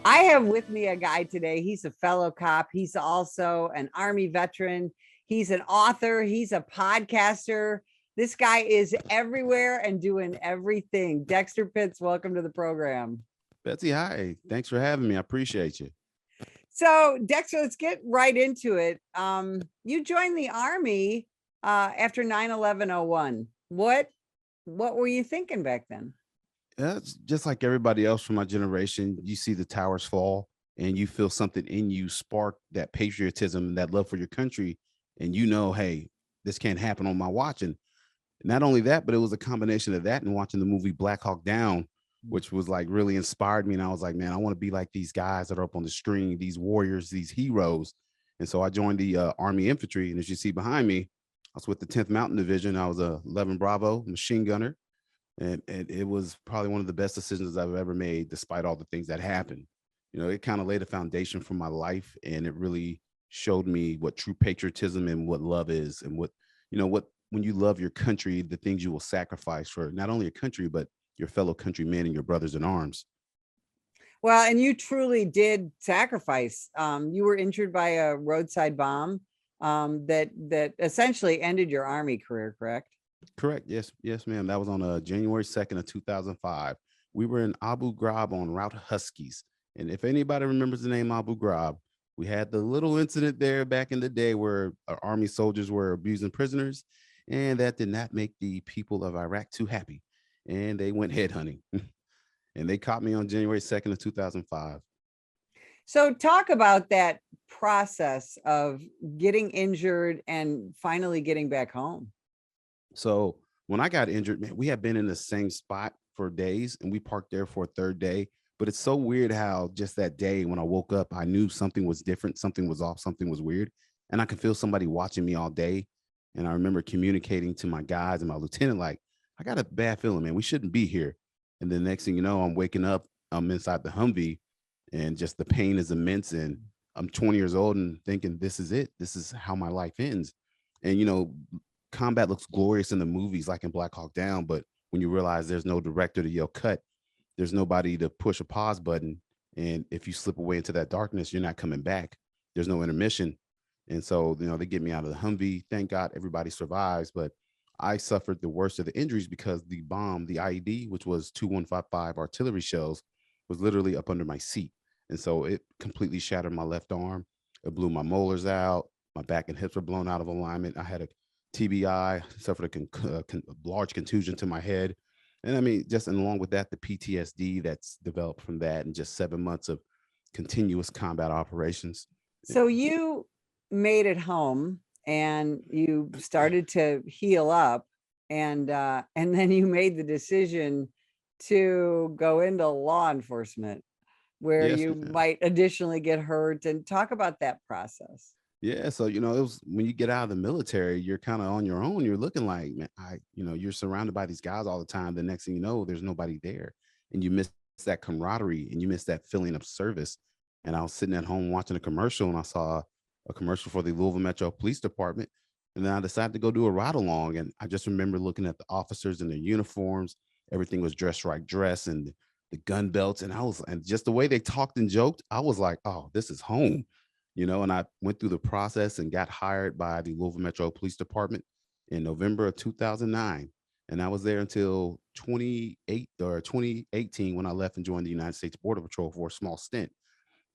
I have with me a guy today. He's a fellow cop. He's also an Army veteran. He's an author. He's a podcaster. This guy is everywhere and doing everything. Dexter Pitts, welcome to the program. Betsy, hi. Thanks for having me. I appreciate you. So, Dexter, let's get right into it. You joined the Army after 9/11/01. What were you thinking back then? It's just like everybody else from my generation. You see the towers fall and you feel something in you spark that patriotism, that love for your country. And hey, this can't happen on my watch. And not only that, but it was a combination of that and watching the movie Black Hawk Down, which was like really inspired me. And I was like, man, I want to be like these guys that are up on the screen, these warriors, these heroes. And so I joined the Army Infantry. And as you see behind me, I was with the 10th Mountain Division. I was a 11 Bravo machine gunner. And it was probably one of the best decisions I've ever made, despite all the things that happened. It kind of laid a foundation for my life, and it really showed me what true patriotism and what love is, and what when you love your country, the things you will sacrifice for not only your country but your fellow countrymen and your brothers in arms. Well, and you truly did sacrifice. You were injured by a roadside bomb that essentially ended your Army career, correct? Correct. Yes, ma'am. That was on January 2nd of 2005. We were in Abu Ghraib on Route Huskies. And if anybody remembers the name Abu Ghraib, we had the little incident there back in the day where Army soldiers were abusing prisoners. And that did not make the people of Iraq too happy. And they went headhunting. And they caught me on January 2nd of 2005. So talk about that process of getting injured and finally getting back home. So when I got injured, man, we had been in the same spot for days and we parked there for a third day. But it's so weird how just that day when I woke up, I knew something was different, something was off, something was weird. And I could feel somebody watching me all day. And I remember communicating to my guys and my lieutenant, like, I got a bad feeling, man. We shouldn't be here. And the next thing you know, I'm waking up, I'm inside the Humvee, and just the pain is immense. And I'm 20 years old and thinking, this is it. This is how my life ends. And, combat looks glorious in the movies like in Black Hawk Down, but when you realize there's no director to yell cut, there's nobody to push a pause button, and if you slip away into that darkness, you're not coming back. There's no intermission. And so they get me out of the Humvee. Thank God everybody survives, but I suffered the worst of the injuries because the bomb, the IED, which was 2155 artillery shells, was literally up under my seat. And so it completely shattered my left arm. It blew my molars out. My back and hips were blown out of alignment. I had a TBI, suffered a large contusion to my head. And I mean, just and along with that, the PTSD that's developed from that and just 7 months of continuous combat operations. So you made it home and you started to heal up, and then you made the decision to go into law enforcement where Yes, you ma'am. might additionally get hurt, and talk about that process. Yeah. So, it was when you get out of the military, you're kind of on your own. You're looking like, man, you're surrounded by these guys all the time. The next thing you know, there's nobody there. And you miss that camaraderie and you miss that feeling of service. And I was sitting at home watching a commercial and I saw a commercial for the Louisville Metro Police Department. And then I decided to go do a ride along. And I just remember looking at the officers in their uniforms. Everything was dressed right dress and the gun belts. And just the way they talked and joked, I was like, oh, this is home. And I went through the process and got hired by the Louisville Metro Police Department in November of 2009. And I was there until 2018 when I left and joined the United States Border Patrol for a small stint.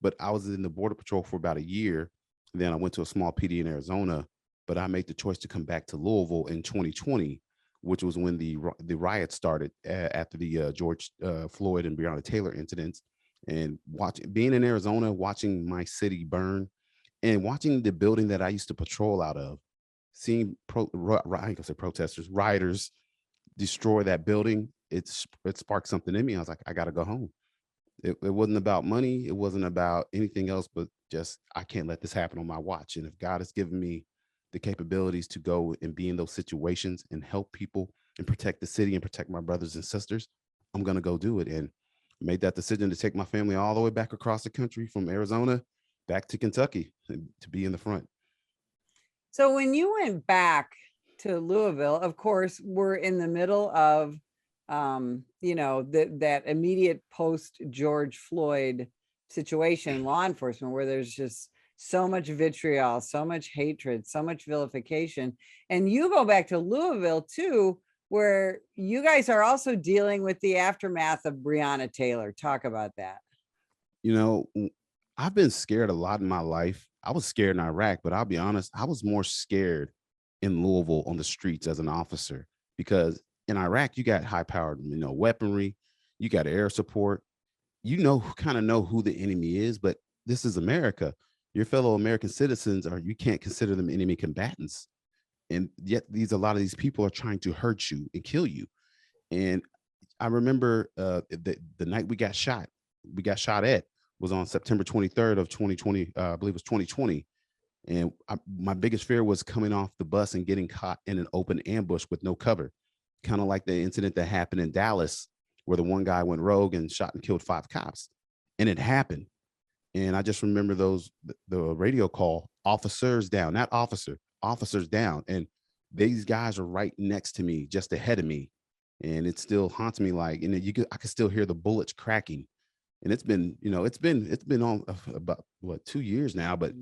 But I was in the Border Patrol for about a year. Then I went to a small PD in Arizona, but I made the choice to come back to Louisville in 2020, which was when the riots started after the George Floyd and Breonna Taylor incidents. And being in Arizona, watching my city burn and watching the building that I used to patrol out of, seeing I ain't gonna say protesters, rioters destroy that building, it sparked something in me. I was like, I gotta go home. It wasn't about money. It wasn't about anything else, but just, I can't let this happen on my watch. And if God has given me the capabilities to go and be in those situations and help people and protect the city and protect my brothers and sisters, I'm going to go do it. And made that decision to take my family all the way back across the country from Arizona back to Kentucky to be in the front. So when you went back to Louisville, of course, we're in the middle of, that immediate post George Floyd situation in law enforcement where there's just so much vitriol, so much hatred, so much vilification. And you go back to Louisville too, where you guys are also dealing with the aftermath of Breonna Taylor. Talk about that. You know, I've been scared a lot in my life. I was scared in Iraq, but I'll be honest, I was more scared in Louisville on the streets as an officer, because in Iraq you got high powered, weaponry, you got air support, kind of know who the enemy is, but this is America. Your fellow American citizens are, you can't consider them enemy combatants. And yet a lot of these people are trying to hurt you and kill you. And I remember the night we got shot at was on September 23rd of 2020. I believe it was 2020. And my biggest fear was coming off the bus and getting caught in an open ambush with no cover, kind of like the incident that happened in Dallas, where the one guy went rogue and shot and killed 5 cops. And it happened. And I just remember the radio call, officers down, not officer, officers down. And these guys are right next to me, just ahead of me. And it still haunts me, like, and I can still hear the bullets cracking. And it's been, it's been on about 2 years now, but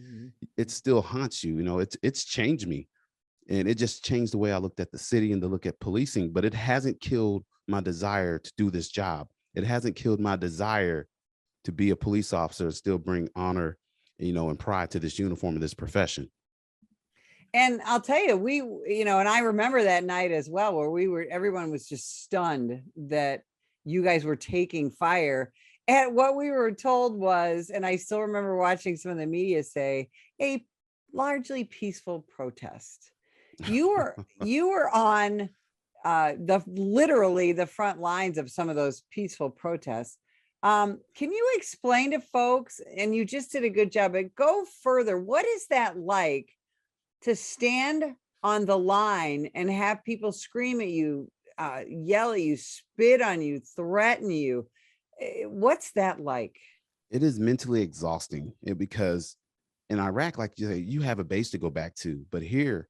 it still haunts you. It's changed me. And it just changed the way I looked at the city and to look at policing, but it hasn't killed my desire to do this job. It hasn't killed my desire to be a police officer and still bring honor, and pride to this uniform and this profession. And I'll tell you, and I remember that night as well, where everyone was just stunned that you guys were taking fire. And what we were told was, and I still remember watching some of the media say, a largely peaceful protest. You were on literally the front lines of some of those peaceful protests. Can you explain to folks, and you just did a good job, but go further. What is that like to stand on the line and have people scream at you, yell at you, spit on you, threaten you? What's that like? It is mentally exhausting, because in Iraq, like you say, you have a base to go back to, but here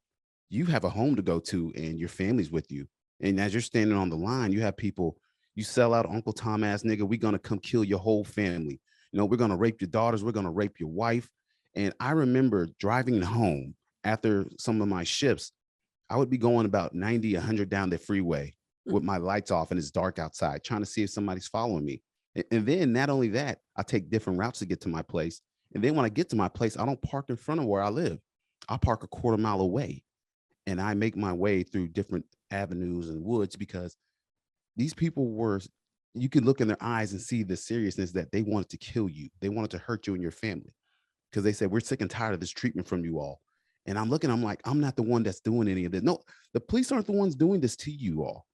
you have a home to go to and your family's with you. And as you're standing on the line, you have people, you sell out Uncle Tom ass nigga, we're going to come kill your whole family. We're going to rape your daughters. We're going to rape your wife. And I remember driving home after some of my shifts. I would be going about 90, 100 down the freeway with my lights off and it's dark outside, trying to see if somebody's following me. And then not only that, I take different routes to get to my place. And then when I get to my place, I don't park in front of where I live. I park a quarter mile away and I make my way through different avenues and woods, because these people you can look in their eyes and see the seriousness that they wanted to kill you. They wanted to hurt you and your family, because they said, we're sick and tired of this treatment from you all. And I'm like, I'm not the one that's doing any of this. No, the police aren't the ones doing this to you all.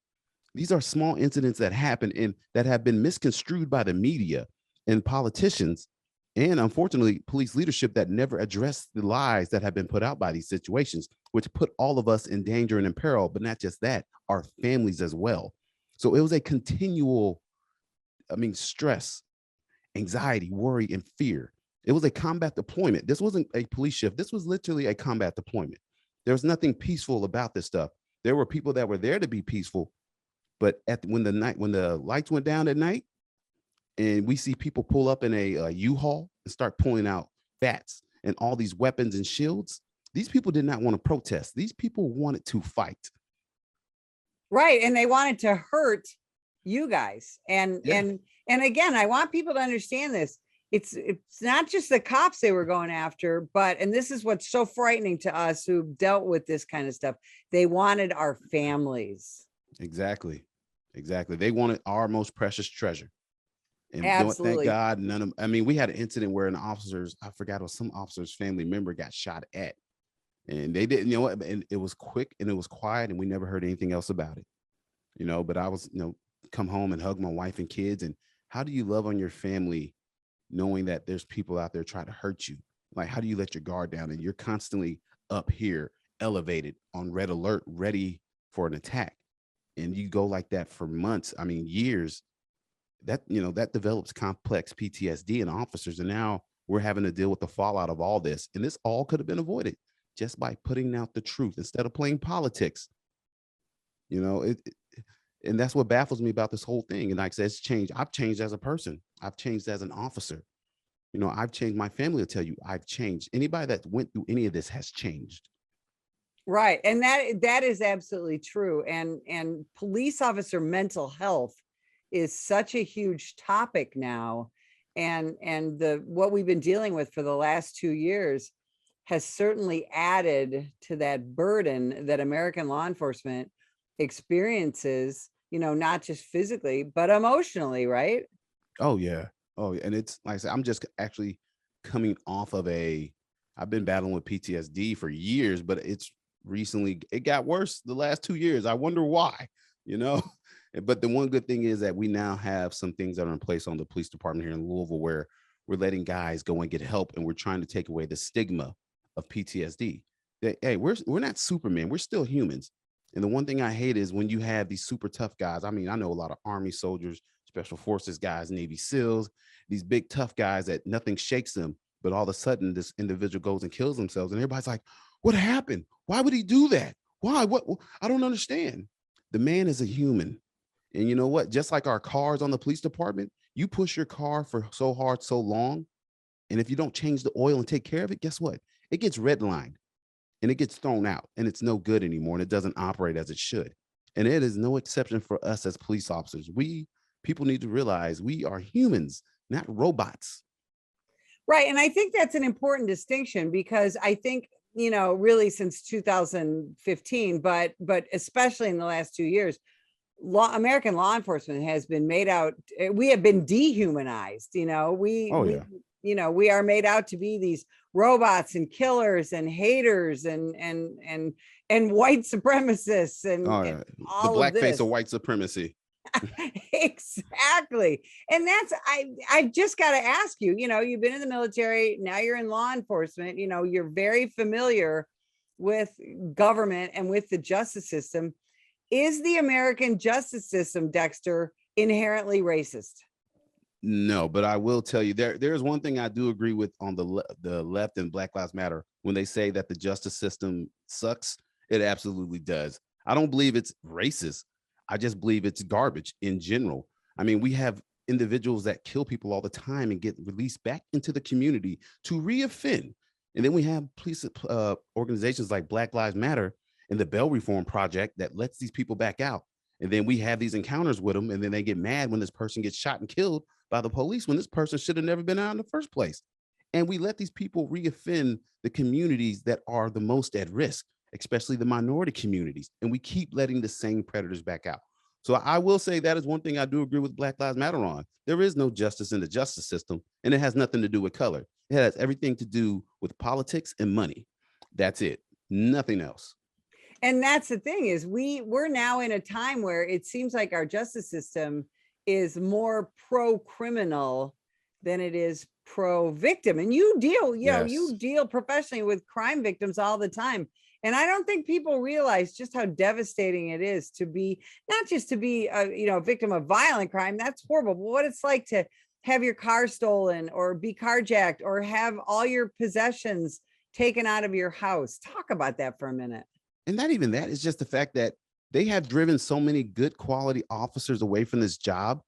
These are small incidents that happen and that have been misconstrued by the media and politicians, and unfortunately, police leadership that never addressed the lies that have been put out by these situations, which put all of us in danger and in peril, but not just that, our families as well. So it was a continual, stress, anxiety, worry, and fear. It was a combat deployment. This wasn't a police shift. This was literally a combat deployment. There was nothing peaceful about this stuff. There were people that were there to be peaceful, but when the lights went down at night, and we see people pull up in a U-Haul and start pulling out bats and all these weapons and shields, these people did not want to protest. These people wanted to fight. Right. And they wanted to hurt you guys. And again, I want people to understand this. It's not just the cops they were going after, and this is what's so frightening to us who've dealt with this kind of stuff. They wanted our families. Exactly. They wanted our most precious treasure. And absolutely. Thank God, we had an incident where I forgot, it was some officer's family member got shot at. And they didn't, and it was quick and it was quiet and we never heard anything else about it. But I was, come home and hug my wife and kids. And how do you love on your family knowing that there's people out there trying to hurt you? Like, how do you let your guard down and you're constantly up here, elevated on red alert, ready for an attack? And you go like that for months, years. That develops complex PTSD in officers. And now we're having to deal with the fallout of all this. And this all could have been avoided just by putting out the truth instead of playing politics. And that's what baffles me about this whole thing. And like I said, it's changed. I've changed as a person. I've changed as an officer. I've changed. My family will tell you I've changed. Anybody that went through any of this has changed. Right. And that is absolutely true. And police officer mental health is such a huge topic now. And the what we've been dealing with for the last 2 years has certainly added to that burden that American law enforcement experiences, not just physically, but emotionally, right? Oh yeah. Oh, and it's like I said, I'm just actually coming off of I've been battling with PTSD for years, but it got worse the last 2 years. I wonder why, you know. But the one good thing is that we now have some things that are in place on the police department here in Louisville where we're letting guys go and get help, and we're trying to take away the stigma of PTSD. That, hey, we're not Superman, we're still humans. And the one thing I hate is when you have these super tough guys. I mean, I know a lot of Army soldiers, Special Forces guys, Navy SEALs, these big tough guys that nothing shakes them. But all of a sudden, this individual goes and kills themselves, and everybody's like, "What happened? Why would he do that? Why? What? I don't understand." The man is a human, and you know what? Just like our cars on the police department, you push your car for so hard, so long, and if you don't change the oil and take care of it, guess what? It gets redlined and it gets thrown out, and it's no good anymore, and it doesn't operate as it should. And it is no exception for us as police officers. People need to realize we are humans, not robots. Right. And I think that's an important distinction because I think, really since 2015, but especially in the last 2 years, American law enforcement has been made out, we have been dehumanized, Oh yeah. we are made out to be these robots and killers and haters and white supremacists Oh and yeah. The all of black face this. of white supremacy. Exactly. And that's I just got to ask you, you've been in the military, now you're in law enforcement, you're very familiar with government and with the justice system. Is the American justice system, Dexter, inherently racist? No, but I will tell you there's one thing I do agree with on the left and Black Lives Matter when they say that the justice system sucks. It absolutely does. I don't believe it's racist. I just believe it's garbage in general. I mean, we have individuals that kill people all the time and get released back into the community to reoffend. And then we have police organizations like Black Lives Matter and the Bail Reform Project that lets these people back out. And then we have these encounters with them, and then they get mad when this person gets shot and killed by the police when this person should have never been out in the first place. And we let these people reoffend the communities that are the most at risk, especially the minority communities. And we keep letting the same predators back out. So I will say that is one thing I do agree with Black Lives Matter on. There is no justice in the justice system, and it has nothing to do with color. It has everything to do with politics and money. That's it. Nothing else. And that's the thing is we're now in a time where it seems like our justice system is more pro criminal than it is pro victim. And you deal, you Yes. deal professionally with crime victims all the time. And I don't think people realize just how devastating it is to be, not just to be a victim of violent crime. That's horrible. But what it's like to have your car stolen or be carjacked or have all your possessions taken out of your house. Talk about that for a minute. And not even that, it's just the fact that they have driven so many good quality officers away from this job.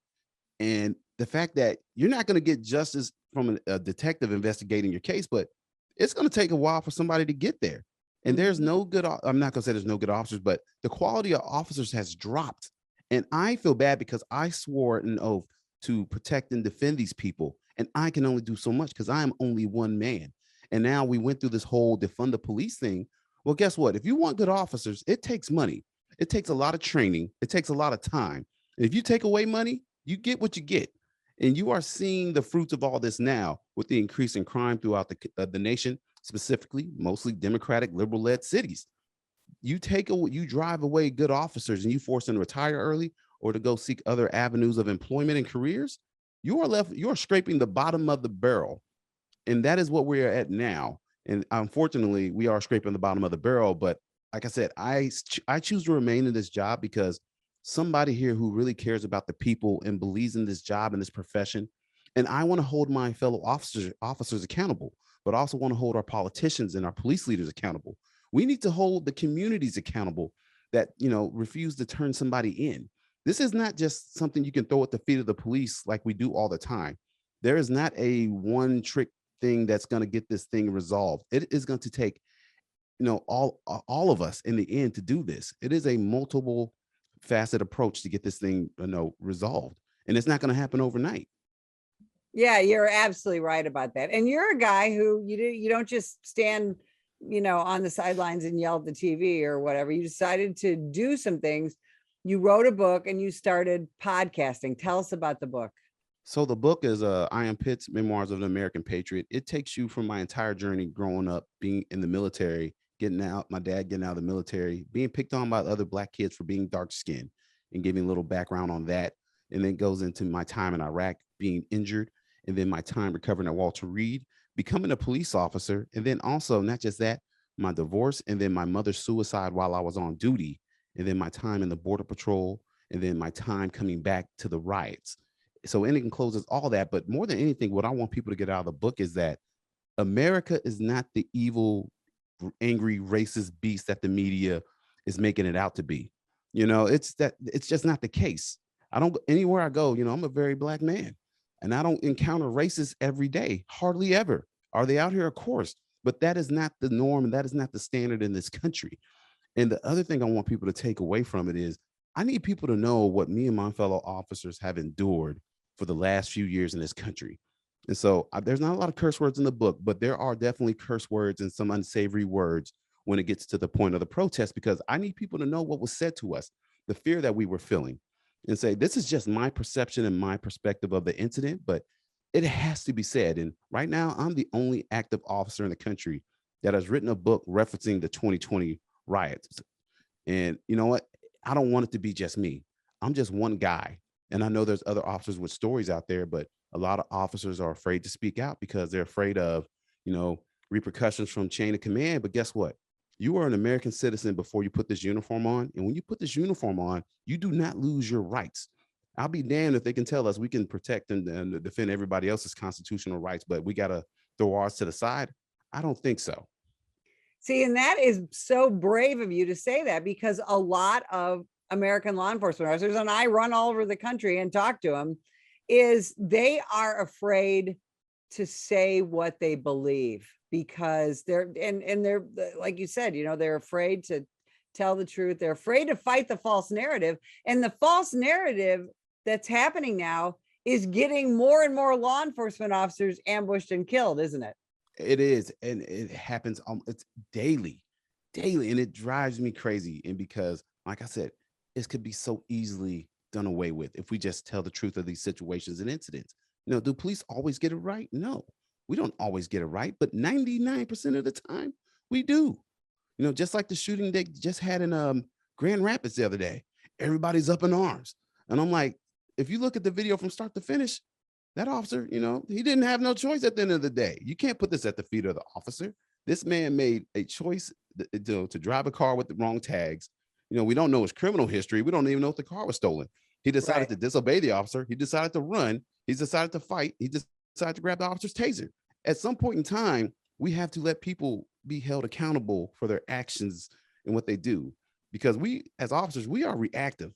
And the fact that you're not going to get justice from a detective investigating your case, but it's going to take a while for somebody to get there. And there's no good, I'm not going to say there's no good officers, but the quality of officers has dropped. And I feel bad because I swore an oath to protect and defend these people. And I can only do so much because I am only one man. And now we went through this whole defund the police thing. Well, guess what? If you want good officers, it takes money. It takes a lot of training. It takes a lot of time. And if you take away money, you get what you get. And you are seeing the fruits of all this now with the increase in crime throughout the nation, specifically mostly Democratic, liberal-led cities. You drive away good officers and you force them to retire early or to go seek other avenues of employment and careers. You are scraping the bottom of the barrel. And that is what we're at now. And unfortunately, we are scraping the bottom of the barrel. But like I said, I choose to remain in this job because somebody here who really cares about the people and believes in this job and this profession. And I want to hold my fellow officers accountable, but also want to hold our politicians and our police leaders accountable. We need to hold the communities accountable that, refuse to turn somebody in. This is not just something you can throw at the feet of the police like we do all the time. There is not a one trick thing that's going to get this thing resolved. It is going to take, all of us in the end to do this. It is a multiple facet approach to get this thing, resolved, and it's not going to happen overnight. Yeah, you're absolutely right about that. And you're a guy who you don't just stand, on the sidelines and yell at the TV or whatever. You decided to do some things. You wrote a book and you started podcasting. Tell us about the book. So the book is I Am Pitt's Memoirs of an American Patriot. It takes you from my entire journey growing up, being in the military, getting out, my dad getting out of the military, being picked on by other Black kids for being dark skinned, and giving a little background on that. And then goes into my time in Iraq, being injured, and then my time recovering at Walter Reed, becoming a police officer, and then also not just that, my divorce, and then my mother's suicide while I was on duty, and then my time in the Border Patrol, and then my time coming back to the riots. So it encloses all that. But more than anything, what I want people to get out of the book is that America is not the evil, angry, racist beast that the media is making it out to be. It's just not the case. I don't anywhere I go, I'm a very Black man, and I don't encounter racists every day, hardly ever. Are they out here? Of course, but that is not the norm, and that is not the standard in this country. And the other thing I want people to take away from it is I need people to know what me and my fellow officers have endured for the last few years in this country. And so there's not a lot of curse words in the book, but there are definitely curse words and some unsavory words when it gets to the point of the protest, because I need people to know what was said to us, the fear that we were feeling, and say, this is just my perception and my perspective of the incident, but it has to be said. And right now, I'm the only active officer in the country that has written a book referencing the 2020 riots. And you know what? I don't want it to be just me. I'm just one guy. And I know there's other officers with stories out there, but a lot of officers are afraid to speak out because they're afraid of, repercussions from chain of command. But guess what? You are an American citizen before you put this uniform on. And when you put this uniform on, you do not lose your rights. I'll be damned if they can tell us we can protect and defend everybody else's constitutional rights, but we got to throw ours to the side. I don't think so. See, and that is so brave of you to say that, because a lot of American law enforcement officers, and I run all over the country and talk to them, is they are afraid to say what they believe, because they're like you said, they're afraid to tell the truth. They're afraid to fight the false narrative. And the false narrative that's happening now is getting more and more law enforcement officers ambushed and killed, isn't it? It is, and it happens. It's daily, and it drives me crazy. And because, like I said, it could be so easily done away with if we just tell the truth of these situations and incidents. Do police always get it right? No, we don't always get it right, but 99% of the time we do. Just like the shooting they just had in Grand Rapids the other day, everybody's up in arms, and I'm like, if you look at the video from start to finish, that officer, he didn't have no choice at the end of the day. You can't put this at the feet of the officer. This man made a choice to drive a car with the wrong tags. We don't know his criminal history. We don't even know if the car was stolen. He decided to disobey the officer. He decided to run. He decided to fight. He decided to grab the officer's taser. At some point in time, we have to let people be held accountable for their actions and what they do, because we, as officers, we are reactive.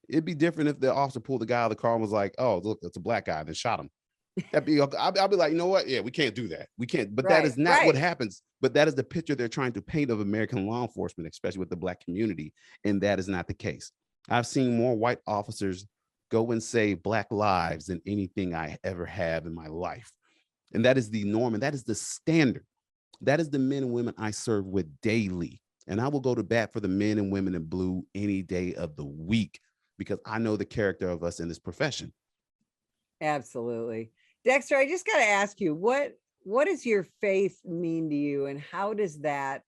It'd be different if the officer pulled the guy out of the car and was like, "Oh, look, it's a Black guy," and then shot him. I'll be like, you know what? Yeah, we can't do that. We can't. But that is not what happens. But that is the picture they're trying to paint of American law enforcement, especially with the Black community. And that is not the case. I've seen more white officers go and save Black lives than anything I ever have in my life. And that is the norm. And that is the standard. That is the men and women I serve with daily. And I will go to bat for the men and women in blue any day of the week, because I know the character of us in this profession. Absolutely. Dexter, I just got to ask you, what does your faith mean to you, and how does that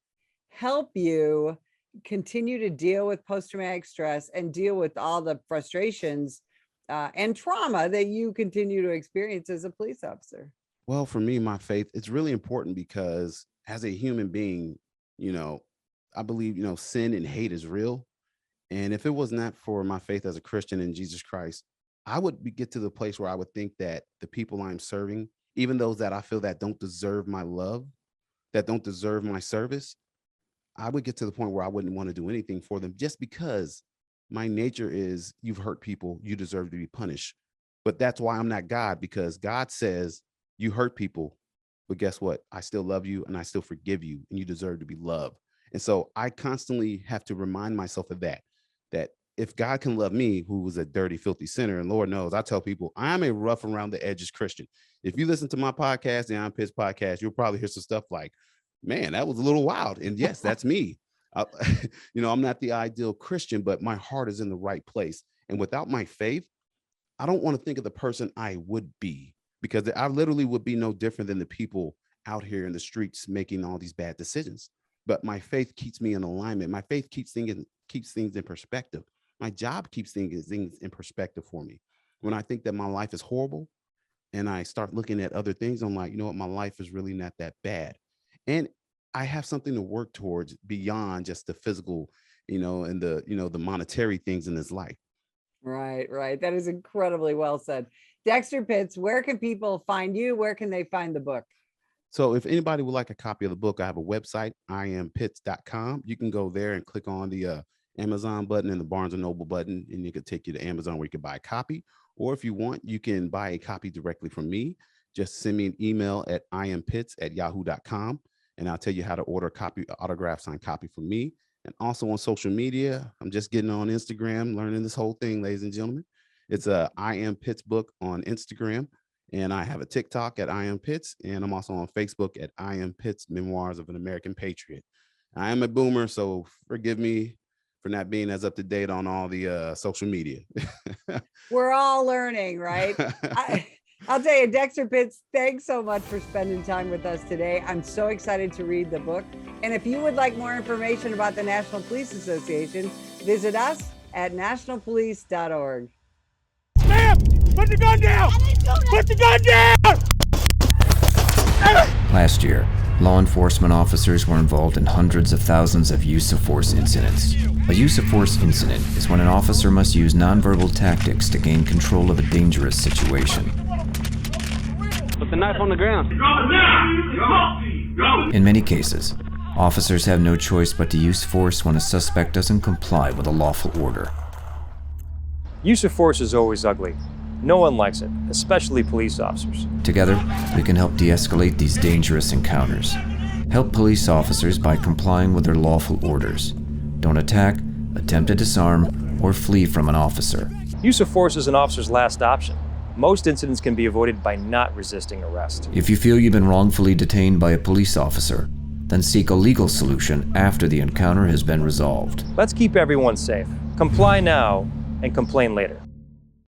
help you continue to deal with post-traumatic stress and deal with all the frustrations and trauma that you continue to experience as a police officer? Well, for me, my faith, it's really important because as a human being, I believe, sin and hate is real. And if it was not for my faith as a Christian in Jesus Christ, I would get to the place where I would think that the people I'm serving, even those that I feel that don't deserve my love, that don't deserve my service, I would get to the point where I wouldn't want to do anything for them, just because my nature is, you've hurt people, you deserve to be punished. But that's why I'm not God, because God says you hurt people, but guess what? I still love you and I still forgive you, and you deserve to be loved. And so I constantly have to remind myself of that if God can love me, who was a dirty, filthy sinner, and Lord knows, I tell people I'm a rough around the edges Christian. If you listen to my podcast, the I'm Pitts podcast, you'll probably hear some stuff like, man, that was a little wild. And yes, that's me. I, I'm not the ideal Christian, but my heart is in the right place. And without my faith, I don't want to think of the person I would be, because I literally would be no different than the people out here in the streets making all these bad decisions. But my faith keeps me in alignment. My faith keeps things in perspective. My job keeps things in perspective for me. When I think that my life is horrible and I start looking at other things, I'm like, you know what? My life is really not that bad. And I have something to work towards beyond just the physical, and the monetary things in this life. Right, right. That is incredibly well said. Dexter Pitts, where can people find you? Where can they find the book? So if anybody would like a copy of the book, I have a website, iampitts.com. You can go there and click on the Amazon button and the Barnes & Noble button, and it could take you to Amazon where you can buy a copy. Or if you want, you can buy a copy directly from me. Just send me an email at iampitts@yahoo.com, and I'll tell you how to order a copy, autograph signed copy from me. And also on social media, I'm just getting on Instagram, learning this whole thing, ladies and gentlemen. It's I Am Pitts Book on Instagram. And I have a TikTok at I Am Pitts, and I'm also on Facebook at I Am Pitts Memoirs of an American Patriot. I am a boomer, so forgive me for not being as up to date on all the social media. We're all learning, right? I'll tell you, Dexter Pitts, thanks so much for spending time with us today. I'm so excited to read the book. And if you would like more information about the National Police Association, visit us at nationalpolice.org. Ma'am, put the gun down! Put the gun down! Last year, law enforcement officers were involved in hundreds of thousands of use of force incidents. A use of force incident is when an officer must use nonverbal tactics to gain control of a dangerous situation. Put the knife on the ground. In many cases, officers have no choice but to use force when a suspect doesn't comply with a lawful order. Use of force is always ugly. No one likes it, especially police officers. Together, we can help de-escalate these dangerous encounters. Help police officers by complying with their lawful orders. Don't attack, attempt to disarm, or flee from an officer. Use of force is an officer's last option. Most incidents can be avoided by not resisting arrest. If you feel you've been wrongfully detained by a police officer, then seek a legal solution after the encounter has been resolved. Let's keep everyone safe. Comply now and complain later.